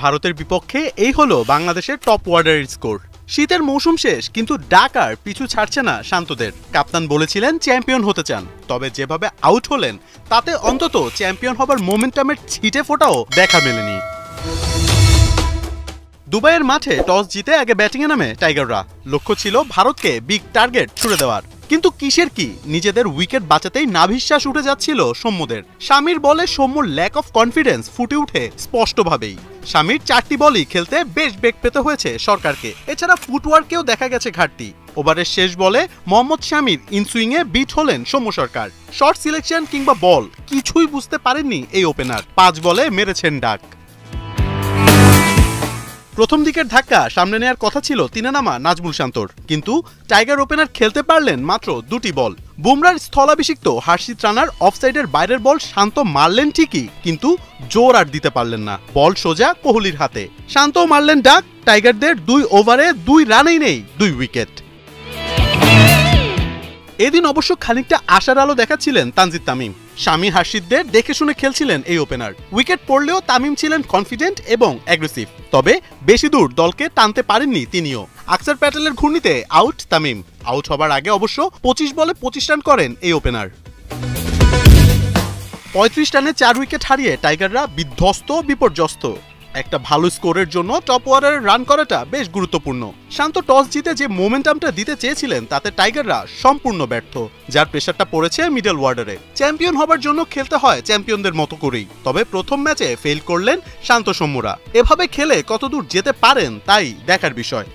ভারতের বিপক্ষে এই হলো বাংলাদেশের টপ অর্ডারের স্কোর। শীতের মৌসুম শেষ, কিন্তু ডাক আর পিছু ছাড়ছে না শান্তদের। কাপ্তান বলেছিলেন চ্যাম্পিয়ন হতে চান, তবে যেভাবে আউট হলেন তাতে অন্তত চ্যাম্পিয়ন হবার মোমেন্টামের ছিটে ফোটাও দেখা মেলেনি। দুবাইয়ের মাঠে টস জিতে আগে ব্যাটিংয়ে নামে টাইগাররা। লক্ষ্য ছিল ভারতকে বিগ টার্গেট ছুড়ে দেওয়ার, কিন্তু কিসের কি, নিজেদের উইকেট বাঁচাতেই নাভিশ্বাস উঠে যাচ্ছিল সৌম্যদের। শামির বলে সৌম্যর ল্যাক অফ কনফিডেন্স ফুটে উঠে স্পষ্টভাবেই। শামির 4টি বলই খেলতে বেশ বেগ পেতে হয়েছে সরকারকে। এছাড়া ফুটওয়ার্কেও দেখা গেছে ঘাটতি। ওভারের শেষ বলে মোহাম্মদ শামির ইনসুইংয়ে বিট হলেন সৌম্য সরকার। শর্ট সিলেকশন কিংবা বল কিছুই বুঝতে পারেননি এই ওপেনার। 5 বলে মেরেছেন ডাক। প্রথম দিকের ধাক্কা সামনে নেয়ার কথা ছিল তিনে নামা নাজমুল শান্তর, কিন্তু টাইগার ওপেনার খেলতে পারলেন মাত্র 2টি বল। বুমরার স্থলাভিষিক্ত হার্ষিত রানার অফসাইডের বাইরের বল শান্ত মারলেন ঠিকই, কিন্তু জোর আর দিতে পারলেন না। বল সোজা কোহলির হাতে। শান্তও মারলেন ডাক। টাইগারদের 2 ওভারে 2 রানেই নেই 2 উইকেট। এদিন অবশ্য খানিকটা আশার আলো দেখাচ্ছিলেন তানজিদ তামিম। শামি হার্ষিতদের দেখে শুনে খেলছিলেন এই ওপেনার। উইকেট পড়লেও তামিম ছিলেন কনফিডেন্ট এবং অ্যাগ্রেসিভ, তবে বেশি দূর দলকে টানতে পারেননি তিনিও। আকসার প্যাটেলের ঘূর্ণিতে আউট তামিম। আউট হবার আগে অবশ্য 25 বলে 25 রান করেন এই ওপেনার। 35 রানে 4 উইকেট হারিয়ে টাইগাররা বিধ্বস্ত বিপর্যস্ত। একটা ভালো স্কোরের জন্য টপ অর্ডারে রান করাটা বেশ গুরুত্বপূর্ণ। শান্ত টস জিতে যে মোমেন্টামটা দিতে চেয়েছিলেন তাতে টাইগাররা সম্পূর্ণ ব্যর্থ, যার প্রেসারটা পড়েছে মিডল অর্ডারে। চ্যাম্পিয়ন হবার জন্য খেলতে হয় চ্যাম্পিয়নদের মতো করেই, তবে প্রথম ম্যাচে ফেল করলেন শান্ত সৌম্যরা। এভাবে খেলে কতদূর যেতে পারেন তাই দেখার বিষয়।